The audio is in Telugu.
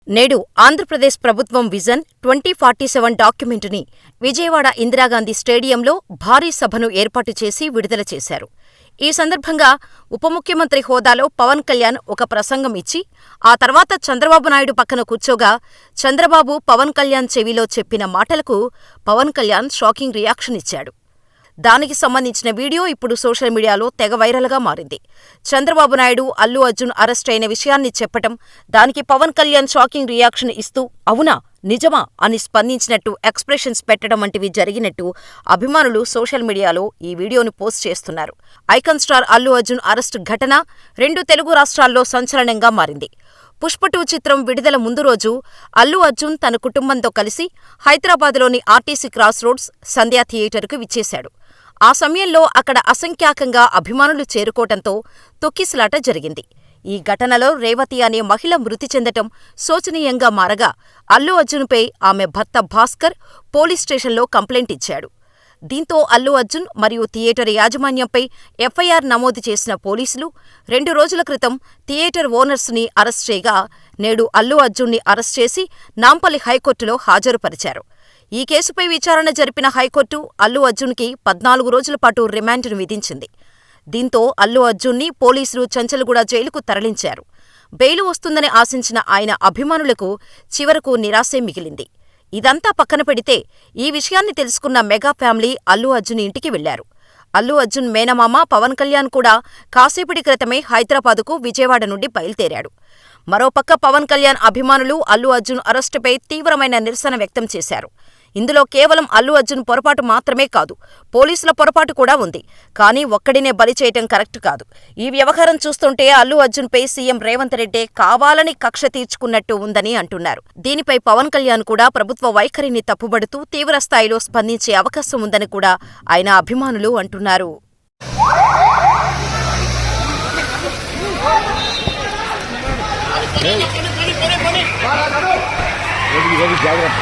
నేడు ఆంధ్రప్రదేశ్ ప్రభుత్వం విజన్ 2047 డాక్యుమెంటుని విజయవాడ ఇందిరాగాంధీ స్టేడియంలో భారీ సభను ఏర్పాటు చేసి విడుదల చేశారు. ఈ సందర్భంగా ఉప ముఖ్యమంత్రి హోదాలో పవన్ కళ్యాణ్ ఒక ప్రసంగం ఇచ్చి, ఆ తర్వాత చంద్రబాబు నాయుడు పక్కన కూర్చోగా చంద్రబాబు పవన్ కళ్యాణ్ చెవిలో చెప్పిన మాటలకు పవన్ కళ్యాణ్ షాకింగ్ రియాక్షన్ ఇచ్చాడు. దానికి సంబంధించిన వీడియో ఇప్పుడు సోషల్ మీడియాలో తెగ వైరల్గా మారింది. చంద్రబాబు నాయుడు, అల్లు అర్జున్ అరెస్ట్ అయిన విషయాన్ని చెప్పటం, దానికి పవన్ కళ్యాణ్ షాకింగ్ రియాక్షన్ ఇస్తూ అవునా, నిజమా అని స్పందించినట్టు ఎక్స్ప్రెషన్స్ పెట్టడం వంటివి జరిగినట్టు అభిమానులు సోషల్ మీడియాలో ఈ వీడియోను పోస్ట్ చేస్తున్నారు. Icon star Allu Arjun arrest ఘటన 2 తెలుగు రాష్ట్రాల్లో సంచలనంగా మారింది. పుష్ప 2 చిత్రం విడుదల ముందు రోజు అల్లు అర్జున్ తన కుటుంబంతో కలిసి హైదరాబాద్లోని ఆర్టీసీ క్రాస్ రోడ్స్ సంధ్యా థియేటర్కు విచ్చేశాడు. ఆ సమయంలో అక్కడ అసంఖ్యాకంగా అభిమానులు చేరుకోవటంతో తొక్కిసలాట జరిగింది. ఈ ఘటనలో రేవతి అనే మహిళ మృతి చెందటం శోచనీయంగా మారగా అల్లు అర్జున్పై ఆమె భర్త భాస్కర్ పోలీస్ స్టేషన్లో కంప్లైంట్ ఇచ్చాడు. దీంతో అల్లు అర్జున్ మరియు థియేటర్ యాజమాన్యంపై ఎఫ్ఐఆర్ నమోదు చేసిన పోలీసులు 2 రోజుల క్రితం థియేటర్ ఓనర్స్ని అరెస్ట్ చేయగా, నేడు అల్లు అర్జున్ని అరెస్ట్ చేసి నాంపల్లి హైకోర్టులో హాజరుపరిచారు. ఈ కేసుపై విచారణ జరిపిన హైకోర్టు అల్లు అర్జున్కి 14 రోజుల పాటు రిమాండ్ను విధించింది. దీంతో అల్లు అర్జున్ని పోలీసులు చంచల్గూడ జైలుకు తరలించారు. బెయిలు వస్తుందని ఆశించిన ఆయన అభిమానులకు చివరకు నిరాశే మిగిలింది. ఇదంతా పక్కన పెడితే ఈ విషయాన్ని తెలుసుకున్న మెగా ఫ్యామిలీ అల్లు అర్జున్ ఇంటికి వెళ్లారు. అల్లు అర్జున్ మేనమామ పవన్ కళ్యాణ్ కూడా కాసేపటి క్రితమే హైదరాబాదుకు విజయవాడ నుండి బయలుదేరాడు. మరోపక్క పవన్ కళ్యాణ్ అభిమానులు అల్లు అర్జున్ అరెస్టుపై తీవ్రమైన నిరసన వ్యక్తం చేశారు. ఇందులో కేవలం అల్లు అర్జున్ పొరపాటు మాత్రమే కాదు, పోలీసుల పొరపాటు కూడా ఉంది. కానీ ఒక్కడినే బలి చేయటం కరెక్ట్ కాదు. ఈ వ్యవహారం చూస్తుంటే అల్లు అర్జున్పై సీఎం రేవంత్ రెడ్డి కావాలని కక్ష తీర్చుకున్నట్టు ఉందని అంటున్నారు. దీనిపై పవన్ కళ్యాణ్ కూడా ప్రభుత్వ వైఖరిని తప్పుబడుతూ తీవ్రస్థాయిలో స్పందించే అవకాశం ఉందని కూడా ఆయన అభిమానులు అంటున్నారు. జాగ్రత్త